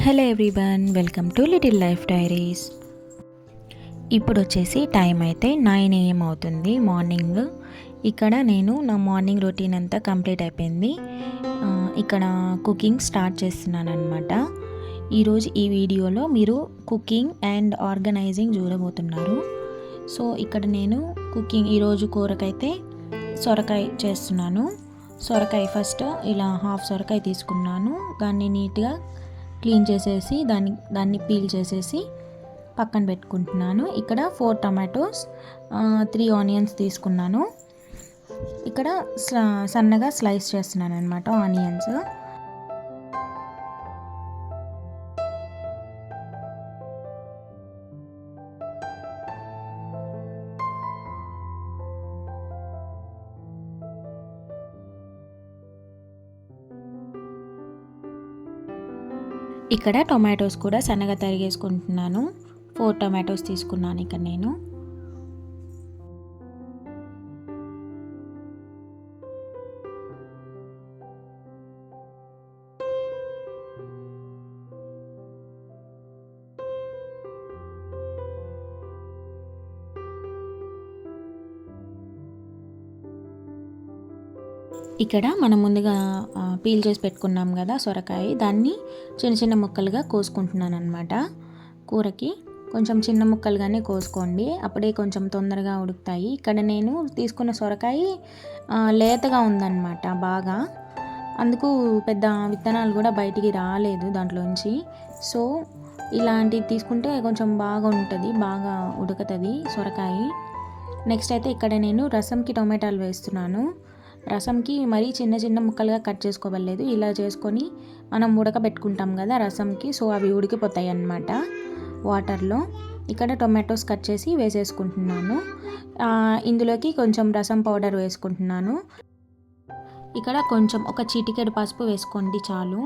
Hello everyone, welcome to little life diaries. ఇప్పుడు వచ్చేసి time అయితే 9 AM అవుతుంది మార్నింగ్. ఇక్కడ నేను నా మార్నింగ్ రొటీన్ అంతా కంప్లీట్ అయిపోయింది. ఇక్కడ కుకింగ్ స్టార్ట్ చేస్తున్నాను అనమాట. ఈరోజు ఈ వీడియోలో మీరు కుకింగ్ అండ్ ఆర్గనైజింగ్ చూడబోతున్నారు. సో ఇక్కడ నేను కుకింగ్ ఈరోజు కూరకైతే సొరకాయ చేస్తున్నాను. సొరకాయ ఫస్ట్ ఇలా హాఫ్ సొరకాయ తీసుకున్నాను. దాన్ని నీట్గా క్లీన్ చేసేసి దాన్ని పీల్ చేసేసి పక్కన పెట్టుకుంటున్నాను. ఇక్కడ 4 టమాటోస్, 3 ఆనియన్స్ తీసుకున్నాను. ఇక్కడ సన్నగా స్లైస్ చేస్తున్నాను అనమాట ఆనియన్స్. ఇక్కడ టొమాటోస్ కూడా సన్నగా తరిగేసుకుంటున్నాను. 4 టొమాటోస్ తీసుకున్నాను ఇక్కడ నేను. ఇక్కడ మనం ముందుగా పీల్ చేసి పెట్టుకున్నాం కదా సొరకాయ, దాన్ని చిన్న చిన్న ముక్కలుగా కోసుకుంటున్నాను అనమాట. కూరకి కొంచెం చిన్న ముక్కలుగానే కోసుకోండి, అప్పుడే కొంచెం తొందరగా ఉడుకుతాయి. ఇక్కడ నేను తీసుకున్న సొరకాయ లేతగా ఉందన్నమాట బాగా, అందుకు పెద్ద విత్తనాలు కూడా బయటికి రాలేదు దాంట్లోంచి. సో ఇలాంటివి తీసుకుంటే కొంచెం బాగా ఉంటుంది, బాగా ఉడుకుతుంది సొరకాయ. నెక్స్ట్ అయితే ఇక్కడ నేను రసంకి టొమాటోలు వేస్తున్నాను. రసంకి మరీ చిన్న చిన్న ముక్కలుగా కట్ చేసుకోవలేదు, ఇలా చేసుకొని మనం ఉడకబెట్టుకుంటాం కదా రసంకి, సో అవి ఉడికిపోతాయి అన్నమాట వాటర్లో. ఇక్కడ టొమాటోస్ కట్ చేసి వేసేసుకుంటున్నాను. ఇందులోకి కొంచెం రసం పౌడర్ వేసుకుంటున్నాను. ఇక్కడ కొంచెం ఒక చిటికెడు పసుపు వేసుకోండి చాలు.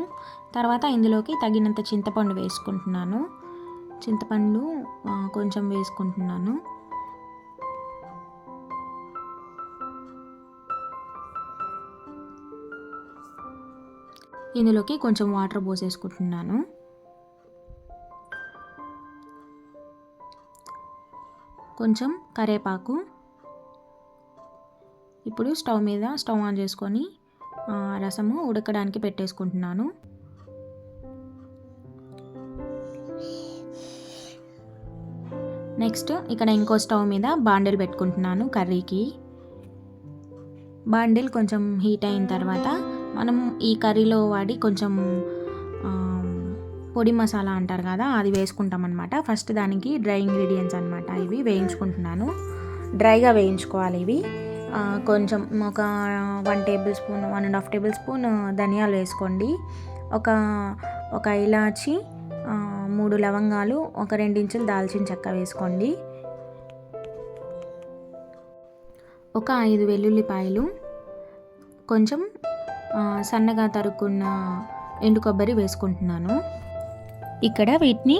తర్వాత ఇందులోకి తగినంత చింతపండు వేసుకుంటున్నాను. చింతపండు కొంచెం వేసుకుంటున్నాను. ఇందులోకి కొంచెం వాటర్ పోసేసుకుంటున్నాను. కొంచెం కరివేపాకు. ఇప్పుడు స్టవ్ ఆన్ చేసుకొని రసము ఉడకడానికి పెట్టేసుకుంటున్నాను. నెక్స్ట్ ఇక్కడ ఇంకో స్టవ్ మీద బాండిల్ పెట్టుకుంటున్నాను కర్రీకి. బాండిల్ కొంచెం హీట్ అయిన తర్వాత మనం ఈ కర్రీలో వాడి కొంచెం పొడి మసాలా అంటారు కదా, అది వేసుకుంటాం అనమాట. ఫస్ట్ దానికి డ్రై ఇంగ్రీడియంట్స్ అనమాట, ఇవి వేయించుకుంటున్నాను. డ్రైగా వేయించుకోవాలి ఇవి. కొంచెం ఒక 1 టేబుల్ స్పూన్ 1.5 టేబుల్ స్పూన్ ధనియాలు వేసుకోండి. ఒక ఇలాచి, 3 లవంగాలు, ఒక 2 ఇంచులు దాల్చిన చెక్క వేసుకోండి. ఒక 5 వెల్లుల్లిపాయలు, కొంచెం సన్నగా తరుక్కున్న ఎండు కొబ్బరి వేసుకుంటున్నాను. ఇక్కడ వీటిని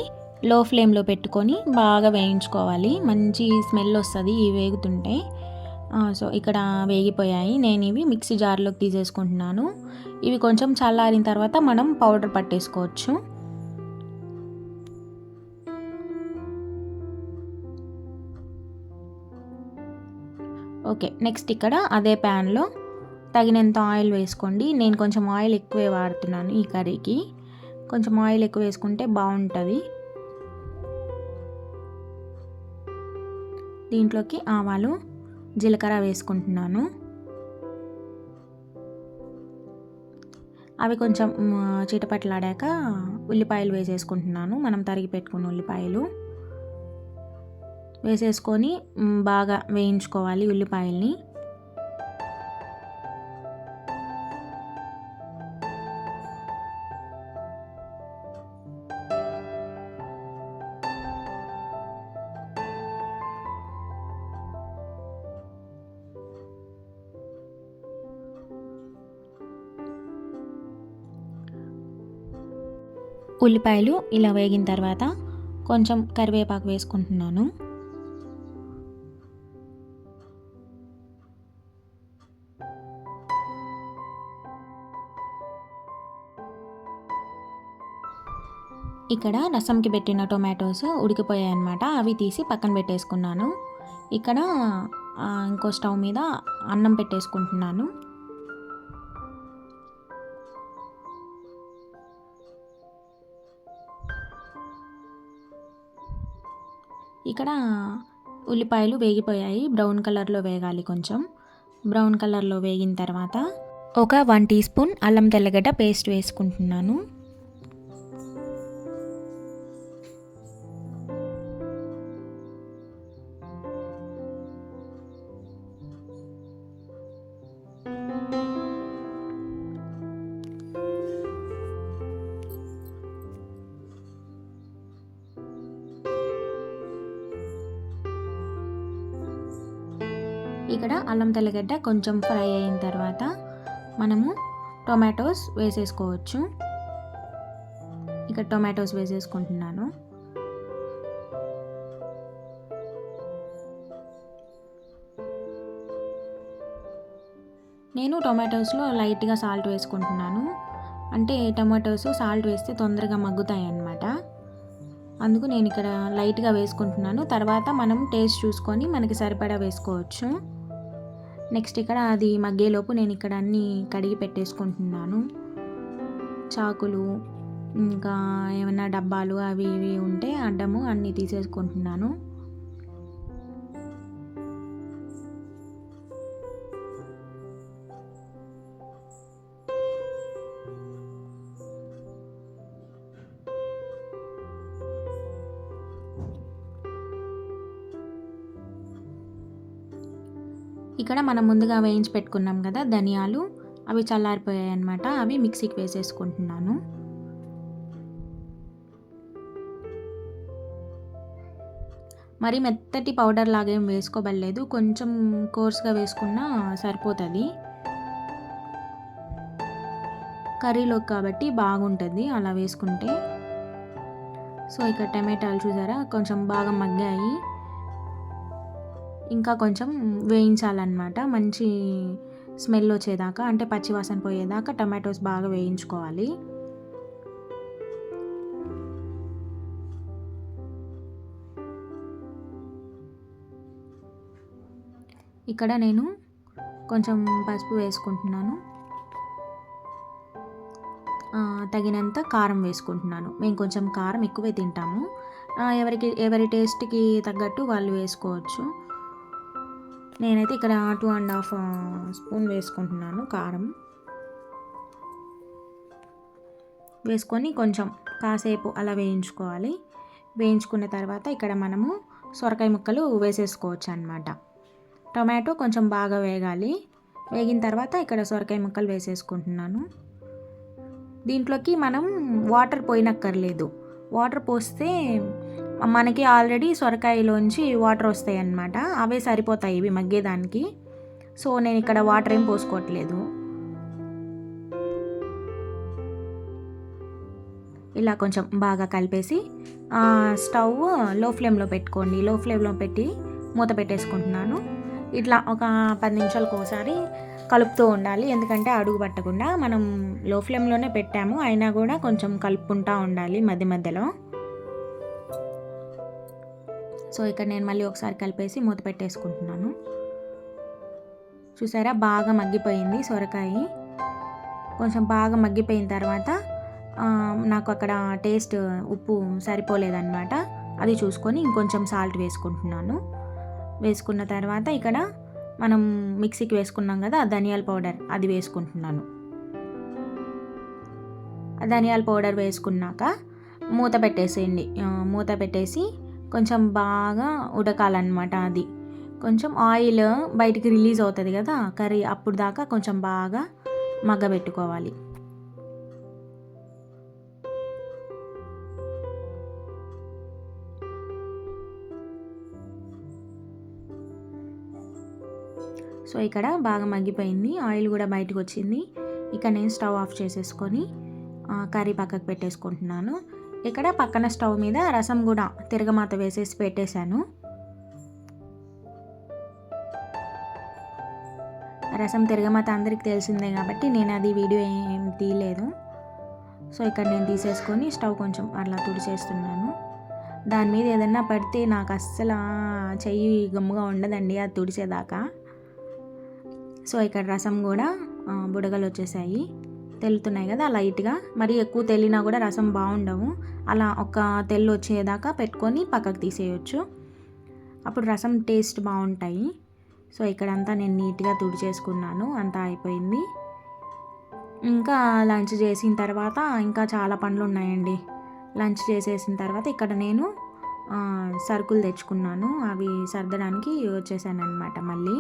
లో ఫ్లేమ్లో పెట్టుకొని బాగా వేయించుకోవాలి, మంచి స్మెల్ వస్తుంది ఇవి వేగుతుంటే. సో ఇక్కడ వేగిపోయాయి, నేను ఇవి మిక్సీ జార్లోకి తీసేసుకుంటున్నాను. ఇవి కొంచెం చల్లారిన తర్వాత మనం పౌడర్ పట్టేసుకోవచ్చు. ఓకే, నెక్స్ట్ ఇక్కడ అదే ప్యాన్లో తగినంత ఆయిల్ వేసుకోండి. నేను కొంచెం ఆయిల్ ఎక్కువే వాడుతున్నాను ఈ కర్రీకి, కొంచెం ఆయిల్ ఎక్కువ వేసుకుంటే బాగుంటుంది. దీంట్లోకి ఆవాలు, జీలకర్ర వేసుకుంటున్నాను. అవి కొంచెం చిటపట్లాడాక ఉల్లిపాయలు వేసేసుకుంటున్నాను. మనం తరిగి పెట్టుకున్న ఉల్లిపాయలు వేసేసుకొని బాగా వేయించుకోవాలి ఉల్లిపాయల్ని. ఉల్లిపాయలు ఇలా వేగిన తర్వాత కొంచెం కరివేపాకు వేసుకుంటున్నాను. ఇక్కడ రసంకి పెట్టిన టొమాటోస్ ఉడికిపోయాయి అన్నమాట. అవి తీసి పక్కన పెట్టేసుకున్నాను. ఇక్కడ ఇంకో స్టవ్ మీద అన్నం పెట్టేసుకుంటున్నాను. ఇక్కడ ఉల్లిపాయలు వేగిపోయాయి. బ్రౌన్ కలర్లో వేగాలి. కొంచెం బ్రౌన్ కలర్లో వేగిన తర్వాత ఒక 1 టీ స్పూన్ అల్లం తెల్లగడ్డ పేస్ట్ వేసుకుంటున్నాను. ఇక్కడ అల్లం తెల్లగడ్డ కొంచెం ఫ్రై అయిన తర్వాత మనము టొమాటోస్ వేసేసుకోవచ్చు. ఇక్కడ టొమాటోస్ వేసేసుకుంటున్నాను. నేను టొమాటోస్లో లైట్గా సాల్ట్ వేసుకుంటున్నాను. అంటే టొమాటోస్ సాల్ట్ వేస్తే తొందరగా మగ్గుతాయి అన్నమాట. అందుకు నేను ఇక్కడ లైట్గా వేసుకుంటున్నాను. తర్వాత మనం టేస్ట్ చూసుకొని మనకి సరిపడా వేసుకోవచ్చు. నెక్స్ట్ ఇక్కడ అది మగ్గేలోపు నేను ఇక్కడ అన్నీ కడిగి పెట్టేసుకుంటున్నాను. చాకులు, ఇంకా ఏమైనా డబ్బాలు అవి ఇవి ఉంటే అడ్డము అన్నీ తీసేసుకుంటున్నాను. ఇక్కడ మనం ముందుగా వేయించి పెట్టుకున్నాం కదా ధనియాలు, అవి చల్లారిపోయాయి అన్నమాట. అవి మిక్సీకి వేసేసుకుంటున్నాను. మరి మెత్తటి పౌడర్ లాగా ఏం వేసుకోబడలేదు. కొంచెం కోర్స్గా వేసుకున్నా సరిపోతుంది. కర్రీలోకి కాబట్టి బాగుంటుంది అలా వేసుకుంటే. సో ఇక్కడ టమాటాలు చూసారా కొంచెం బాగా మగ్గాయి. ఇంకా కొంచెం వేయించాలన్నమాట. మంచి స్మెల్ వచ్చేదాకా, అంటే పచ్చివాసన పోయేదాకా టమాటోస్ బాగా వేయించుకోవాలి. ఇక్కడ నేను కొంచెం పసుపు వేసుకుంటున్నాను. తగినంత కారం వేసుకుంటున్నాను. మేము కొంచెం కారం ఎక్కువే తింటాము. ఎవరి టేస్ట్కి తగ్గట్టు వాళ్ళు వేసుకోవచ్చు. నేనైతే ఇక్కడ 2.5 స్పూన్ వేసుకుంటున్నాను కారం. వేసుకొని కొంచెం కాసేపు అలా వేయించుకోవాలి. వేయించుకున్న తర్వాత ఇక్కడ మనము సొరకాయ ముక్కలు వేసేసుకోవచ్చు అన్నమాట. టొమాటో కొంచెం బాగా వేగాలి. వేగిన తర్వాత ఇక్కడ సొరకాయ ముక్కలు వేసేసుకుంటున్నాను. దీంట్లోకి మనం వాటర్ పోయనక్కర్లేదు. వాటర్ పోస్తే మనకి ఆల్రెడీ సొరకాయలోంచి వాటర్ వస్తాయి అన్నమాట. అవే సరిపోతాయి ఇవి మగ్గేదానికి. సో నేను ఇక్కడ వాటర్ ఏం పోసుకోవట్లేదు. ఇలా కొంచెం బాగా కలిపేసి స్టవ్ లో ఫ్లేమ్లో పెట్టుకోండి. లో ఫ్లేమ్లో పెట్టి మూత పెట్టేసుకుంటున్నాను. ఇట్లా ఒక 10 నిమిషాలకు ఒకసారి కలుపుతూ ఉండాలి. ఎందుకంటే అడుగు పట్టకుండా. మనం లో ఫ్లేమ్లోనే పెట్టాము, అయినా కూడా కొంచెం కలుపుకుంటూ ఉండాలి మధ్య మధ్యలో. సో ఇక్కడ నేను మళ్ళీ ఒకసారి కలిపేసి మూత పెట్టేసుకుంటున్నాను. చూసారా బాగా మగ్గిపోయింది సొరకాయ. కొంచెం బాగా మగ్గిపోయిన తర్వాత నాకు అక్కడ టేస్ట్ ఉప్పు సరిపోలేదన్నమాట. అది చూసుకొని ఇంకొంచెం సాల్ట్ వేసుకుంటున్నాను. వేసుకున్న తర్వాత ఇక్కడ మనం మిక్సీకి వేసుకున్నాం కదా ధనియాల పౌడర్, అది వేసుకుంటున్నాను. ధనియాల పౌడర్ వేసుకున్నాక మూత పెట్టేసేయండి. మూత పెట్టేసి కొంచెం బాగా ఉడకాలన్నమాట. అది కొంచెం ఆయిల్ బయటికి రిలీజ్ అవుతుంది కదా కర్రీ, అప్పుడు దాకా కొంచెం బాగా మగ్గబెట్టుకోవాలి. సో ఇక్కడ బాగా మగ్గిపోయింది, ఆయిల్ కూడా బయటకు వచ్చింది. ఇక నేను స్టవ్ ఆఫ్ చేసేసుకొని కర్రీ పక్కకు పెట్టేసుకుంటున్నాను. ఇక్కడ పక్కన స్టవ్ మీద రసం కూడా తిరగమాత వేసేసి పెట్టేశాను. రసం తిరగమాత అందరికి తెలిసిందే కాబట్టి నేను అది వీడియో ఏం తీయలేదు. సో ఇక్కడ నేను తీసేసుకొని స్టవ్ కొంచెం అట్లా తుడిచేస్తున్నాను. దాని మీద ఏదన్నా పడితే నాకు అస్సలు చెయ్యి గమ్ముగా ఉండదండి అది తుడిచేదాకా. సో ఇక్కడ రసం కూడా బుడగలు వచ్చేసాయి, తెల్లుతున్నాయి కదా లైట్గా. మరీ ఎక్కువ తెల్లినా కూడా రసం బాగుండవు. అలా ఒక తెల్లు వచ్చేదాకా పెట్టుకొని పక్కకు తీసేయచ్చు, అప్పుడు రసం టేస్ట్ బాగుంటాయి. సో ఇక్కడంతా నేను నీట్గా తుడిచేసుకున్నాను, అంతా అయిపోయింది. ఇంకా లంచ్ చేసిన తర్వాత ఇంకా చాలా పనులు ఉన్నాయండి. లంచ్ చేసేసిన తర్వాత ఇక్కడ నేను సరుకులు తెచ్చుకున్నాను, అవి సర్దడానికి వచ్చేసాను అనమాట. మళ్ళీ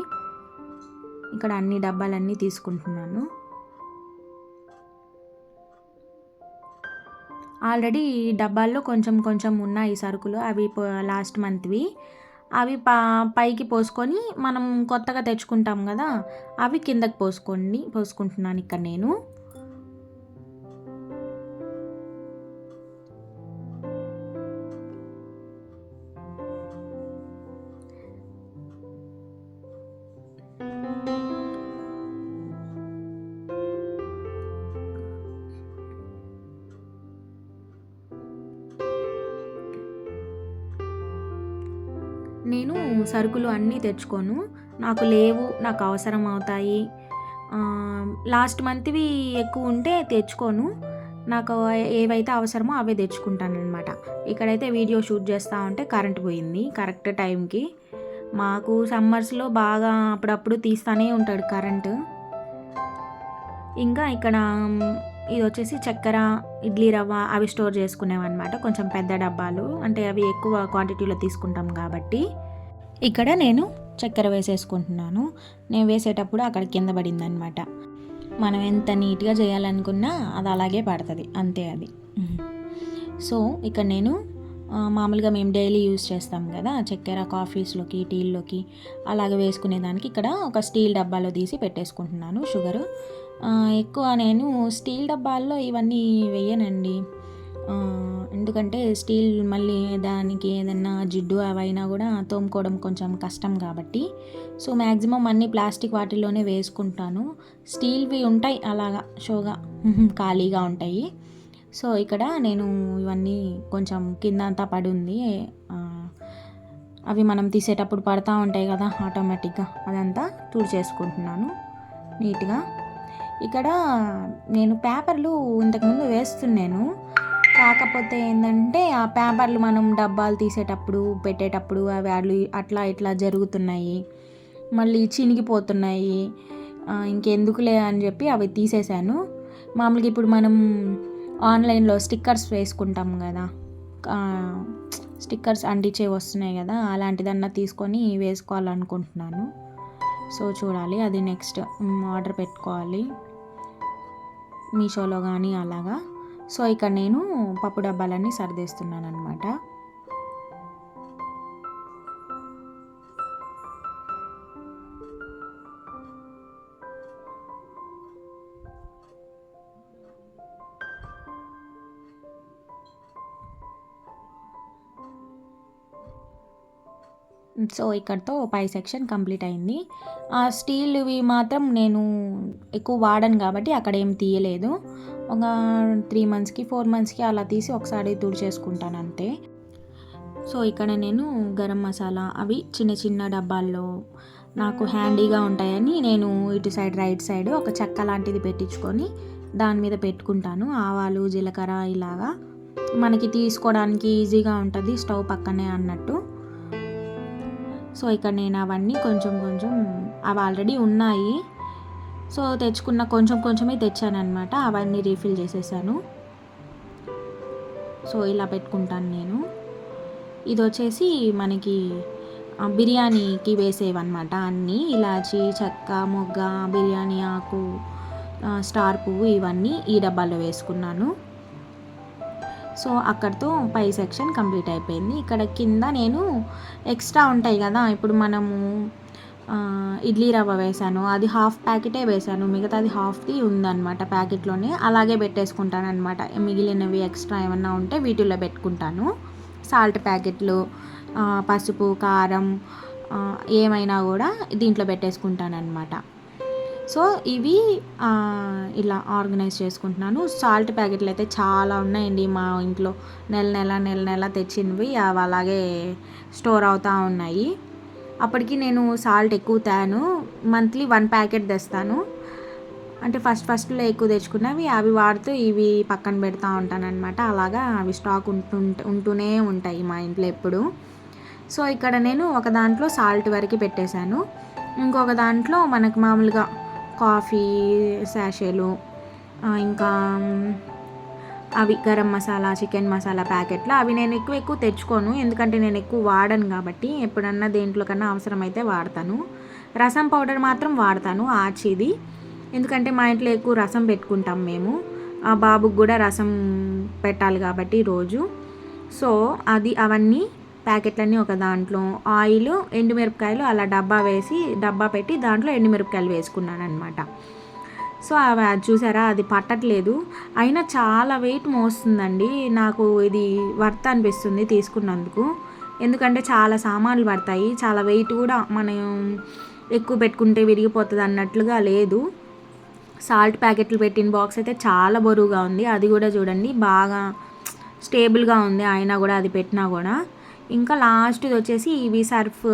ఇక్కడ అన్ని డబ్బాలన్నీ తీసుకుంటున్నాను. ఆల్రెడీ డబ్బాల్లో కొంచెం కొంచెం ఉన్నాయి సరుకులు, అవి లాస్ట్ మంత్వి. అవి పైకి పోసుకొని మనం కొత్తగా తెచ్చుకుంటాం కదా, అవి కిందకి పోసుకుంటున్నాను ఇక్కడ నేను. నేను సరుకులు అన్నీ తెచ్చుకోను, నాకు లేవు, నాకు అవసరం అవుతాయి. లాస్ట్ మంత్వి ఎక్కువ ఉంటే తెచ్చుకోను, నాకు ఏవైతే అవసరమో అవే తెచ్చుకుంటాను అనమాట. ఇక్కడైతే వీడియో షూట్ చేస్తూ ఉంటే కరెంట్ పోయింది కరెక్ట్ టైంకి. మాకు సమ్మర్స్లో బాగా అప్పుడప్పుడు తీస్తూనే ఉంటాడు కరెంటు. ఇంకా ఇక్కడ ఇది వచ్చేసి చక్కెర, ఇడ్లీ రవ్వ అవి స్టోర్ చేసుకునేవన్నమాట, కొంచెం పెద్ద డబ్బాలు, అంటే అవి ఎక్కువ క్వాంటిటీలో తీసుకుంటాం కాబట్టి. ఇక్కడ నేను చక్కెర వేసేసుకుంటున్నాను. నేను వేసేటప్పుడు అక్కడ కింద పడింది అనమాట. మనం ఎంత నీట్గా చేయాలనుకున్నా అది అలాగే పడుతుంది, అంతే అది. సో ఇక్కడ నేను మామూలుగా మేము డైలీ యూజ్ చేస్తాం కదా చక్కెర, కాఫీస్లోకి టీల్లోకి అలాగే వేసుకునేదానికి ఇక్కడ ఒక స్టీల్ డబ్బాలో తీసి పెట్టేసుకుంటున్నాను షుగరు. ఎక్కువ నేను స్టీల్ డబ్బాల్లో ఇవన్నీ వేయనండి, ఎందుకంటే స్టీల్ మళ్ళీ దానికి ఏదన్నా జిడ్డు అవైనా కూడా తోముకోవడం కొంచెం కష్టం కాబట్టి. సో మ్యాక్సిమం అన్నీ ప్లాస్టిక్ వాటిల్లోనే వేసుకుంటాను. స్టీల్వి ఉంటాయి అలాగా షోగా ఖాళీగా ఉంటాయి. సో ఇక్కడ నేను ఇవన్నీ కొంచెం కింద అంతా పడి ఉంది, అవి మనం తీసేటప్పుడు పడతా ఉంటాయి కదా ఆటోమేటిక్గా, అదంతా తుడిచేసుకుంటున్నాను నీట్గా. ఇక్కడ నేను పేపర్లు ఇంతకుముందు వేస్తున్నాను, కాకపోతే ఏంటంటే ఆ పేపర్లు మనం డబ్బాలు తీసేటప్పుడు పెట్టేటప్పుడు అవి అట్లా ఇట్లా జరుగుతున్నాయి, మళ్ళీ చినిగిపోతున్నాయి. ఇంకెందుకులే అని చెప్పి అవి తీసేసాను. మామూలుగా ఇప్పుడు మనం ఆన్లైన్లో స్టిక్కర్స్ వేసుకుంటాం కదా, స్టిక్కర్స్ అంటించే వస్తున్నాయి కదా, అలాంటిదన్నా తీసుకొని వేసుకోవాలనుకుంటున్నాను. సో చూడాలి, అది నెక్స్ట్ ఆర్డర్ పెట్టుకోవాలి మీషోలో కానీ అలాగా. సో ఇక్కడ నేను పప్పు డబ్బాలన్నీ సర్దేస్తున్నాను అనమాట. సో ఇక్కడతో పై సెక్షన్ కంప్లీట్ అయింది. ఆ స్టీల్వి మాత్రం నేను ఎక్కువ వాడను కాబట్టి అక్కడ ఏం తీయలేదు. ఒక 3 మంత్స్కి 4 మంత్స్కి అలా తీసి ఒకసారి తుడిచేసుకుంటాను అంతే. సో ఇక్కడ నేను గరం మసాలా అవి చిన్న చిన్న డబ్బాల్లో నాకు హ్యాండీగా ఉంటాయని నేను ఇటు సైడ్ రైట్ సైడ్ ఒక చెక్క లాంటిది పెట్టించుకొని దాని మీద పెట్టుకుంటాను. ఆవాలు, జీలకర్ర ఇలాగా మనకి తీసుకోవడానికి ఈజీగా ఉంటుంది స్టవ్ పక్కనే అన్నట్టు. సో ఇక్కడ నేను అవన్నీ కొంచెం కొంచెం అవి ఆల్రెడీ ఉన్నాయి, సో తెచ్చుకున్న కొంచెం కొంచెమే తెచ్చాను అనమాట, అవన్నీ రీఫిల్ చేసేసాను. సో ఇలా పెట్టుకుంటాను నేను. ఇది వచ్చేసి మనకి బిర్యానీకి వేసేవన్నమాట అన్నీ, ఇలాచి, చెక్క, మొగ్గ, బిర్యానీ ఆకు, స్టార్ పువ్వు ఇవన్నీ ఈ డబ్బాలో వేసుకున్నాను. సో అక్కడితో పై సెక్షన్ కంప్లీట్ అయిపోయింది. ఇక్కడ కింద నేను ఎక్స్ట్రా ఉంటాయి కదా, ఇప్పుడు మనము ఇడ్లీ రవ్వ వేసాను, అది హాఫ్ ప్యాకెటే వేసాను, మిగతాది హాఫ్ది ఉందన్నమాట ప్యాకెట్లోనే, అలాగే పెట్టేసుకుంటాను అనమాట. మిగిలినవి ఎక్స్ట్రా ఏమన్నా ఉంటే వీటిల్లో పెట్టుకుంటాను. సాల్ట్ ప్యాకెట్లు, పసుపు, కారం ఏమైనా కూడా దీంట్లో పెట్టేసుకుంటాను అనమాట. సో ఇవి ఇలా ఆర్గనైజ్ చేసుకుంటున్నాను. సాల్ట్ ప్యాకెట్లు అయితే చాలా ఉన్నాయండి మా ఇంట్లో. నెల నెల తెచ్చినవి అవి అలాగే స్టోర్ అవుతూ ఉన్నాయి. అప్పటికి నేను సాల్ట్ ఎక్కువ తేను, మంత్లీ 1 ప్యాకెట్ తెస్తాను. అంటే ఫస్ట్లో ఎక్కువ తెచ్చుకున్నవి అవి వాడుతూ ఇవి పక్కన పెడతా ఉంటానన్నమాట. అలాగా అవి స్టాక్ ఉంటూనే ఉంటాయి మా ఇంట్లో ఎప్పుడు. సో ఇక్కడ నేను ఒక దాంట్లో సాల్ట్ వరకు పెట్టేశాను. ఇంకొక దాంట్లో మనకు మామూలుగా కాఫీ శాషేలు, ఇంకా అవి గరం మసాలా, చికెన్ మసాలా ప్యాకెట్లు అవి నేను ఎక్కువ తెచ్చుకోను, ఎందుకంటే నేను ఎక్కువ వాడను కాబట్టి. ఎప్పుడన్నా దేంట్లో కన్నా అవసరమైతే వాడతాను. రసం పౌడర్ మాత్రం వాడతాను ఆచిది, ఎందుకంటే మా ఇంట్లో ఎక్కువ రసం పెట్టుకుంటాం మేము. ఆ బాబుకి కూడా రసం పెట్టాలి కాబట్టి రోజు. సో అవన్నీ ప్యాకెట్లన్నీ ఒక దాంట్లో, ఆయిల్, ఎండుమిరపకాయలు అలా డబ్బా పెట్టి దాంట్లో ఎండుమిరపకాయలు వేసుకున్నాను అనమాట. సో అవి చూసారా, అది పట్టట్లేదు, అయినా చాలా వెయిట్ మోస్తుందండి. నాకు ఇది వర్త్ అనిపిస్తుంది తీసుకున్నందుకు, ఎందుకంటే చాలా సామాన్లు పడతాయి, చాలా వెయిట్ కూడా మనం ఎక్కువ పెట్టుకుంటే విరిగిపోతుంది అన్నట్లుగా లేదు. సాల్ట్ ప్యాకెట్లు పెట్టిన బాక్స్ అయితే చాలా బరువుగా ఉంది, అది కూడా చూడండి బాగా స్టేబుల్గా ఉంది అయినా కూడా, అది పెట్టినా కూడా. ఇంకా లాస్ట్ది వచ్చేసి ఇవి సర్ఫ్,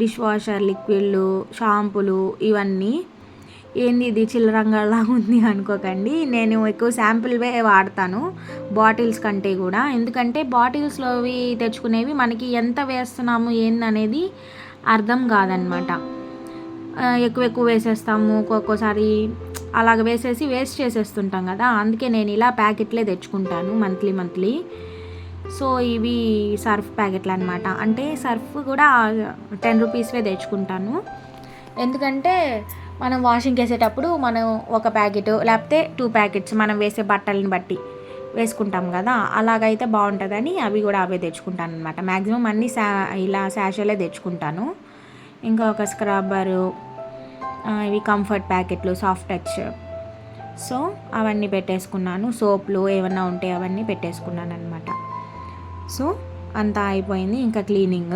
డిష్ వాషర్ లిక్విడ్లు, షాంపులు, ఇవన్నీ. ఏంది ఇది చిల్లరంగాలా ఉంది అనుకోకండి, నేను ఎక్కువ శాంపుల్వే వాడతాను బాటిల్స్ కంటే కూడా. ఎందుకంటే బాటిల్స్లోవి తెచ్చుకునేవి మనకి ఎంత వేస్తున్నాము ఏందనేది అర్థం కాదనమాట. ఎక్కువ వేసేస్తాము, ఒక్కొక్కసారి అలాగ వేసేసి వేస్ట్ చేసేస్తుంటాం కదా. అందుకే నేను ఇలా ప్యాకెట్లే తెచ్చుకుంటాను మంత్లీ. సో ఇవి సర్ఫ్ ప్యాకెట్లు అనమాట. అంటే సర్ఫ్ కూడా 10 రూపీస్వే తెచ్చుకుంటాను, ఎందుకంటే మనం వాషింగ్కి వేసేటప్పుడు మనం ఒక ప్యాకెట్ లేకపోతే 2 ప్యాకెట్స్ మనం వేసే బట్టలను బట్టి వేసుకుంటాం కదా, అలాగైతే బాగుంటుందని అవి కూడా అవే తెచ్చుకుంటాను అనమాట. మ్యాక్సిమం అన్నీ ఇలా శాషేలే తెచ్చుకుంటాను. ఇంకా ఒక స్క్రబ్బరు, ఇవి కంఫర్ట్ ప్యాకెట్లు, సాఫ్ట్ టచ్, సో అవన్నీ పెట్టేసుకున్నాను. సోప్లు ఏమన్నా ఉంటే అవన్నీ పెట్టేసుకున్నాను అనమాట. సో అంతా అయిపోయింది. ఇంకా క్లీనింగ్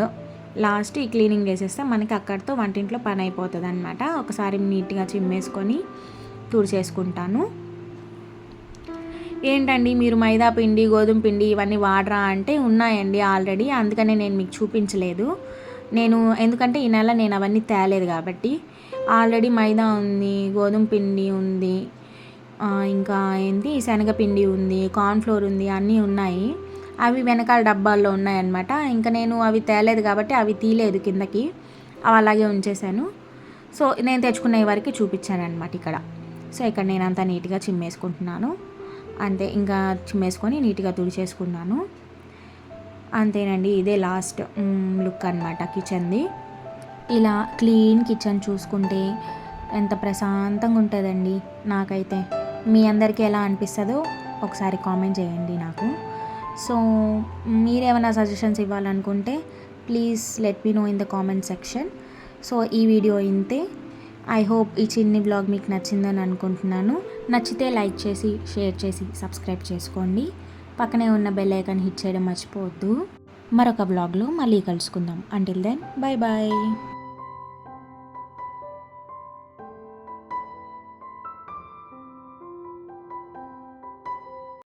లాస్ట్, ఈ క్లీనింగ్ చేసేస్తే మనకి అక్కడితో వంటింట్లో పని అయిపోతుంది అనమాట. ఒకసారి నీట్గా చిమ్మేసుకొని తుడిచేసుకుంటాను. ఏంటండి మీరు మైదా పిండి, గోధుమ పిండి ఇవన్నీ వాడరా అంటే ఉన్నాయండి ఆల్రెడీ, అందుకనే నేను మీకు చూపించలేదు. ఎందుకంటే ఈ నెల నేను అవన్నీ తేలేదు కాబట్టి. ఆల్రెడీ మైదా ఉంది, గోధుమ పిండి ఉంది, ఇంకా శనగపిండి ఉంది, కార్న్ఫ్లోర్ ఉంది, అన్నీ ఉన్నాయి. అవి వెనకాల డబ్బాల్లో ఉన్నాయన్నమాట. ఇంకా నేను అవి తేలేదు కాబట్టి అవి తీయలేదు కిందకి, అవి అలాగే ఉంచేసాను. సో నేను తెచ్చుకునే వరకు చూపించాను అనమాట ఇక్కడ. సో ఇక్కడ నేను అంతా నీట్గా చిమ్మేసుకుంటున్నాను అంతే. ఇంకా చిమ్మేసుకొని నీట్గా తుడిచేసుకున్నాను అంతేనండి. ఇదే లాస్ట్ లుక్ అనమాట కిచెన్ది. ఇలా క్లీన్ కిచెన్ చూసుకుంటే ఎంత ప్రశాంతంగా ఉంటుందండి నాకైతే. మీ అందరికీ ఎలా అనిపిస్తుందో ఒకసారి కామెంట్ చేయండి నాకు. సో మీరేమైనా సజెషన్స్ ఇవ్వాలనుకుంటే please let me know in the comment section. So ఈ వీడియో ఇంతే. ఐ హోప్ ఈ చిన్ని బ్లాగ్ మీకు నచ్చిందని అనుకుంటున్నాను. నచ్చితే లైక్ చేసి, షేర్ చేసి, సబ్స్క్రైబ్ చేసుకోండి. పక్కనే ఉన్న బెల్ ఐకాన్ హిట్ చేయడం మర్చిపోవద్దు. మరొక బ్లాగ్లో మళ్ళీ కలుసుకుందాం. Until then bye bye.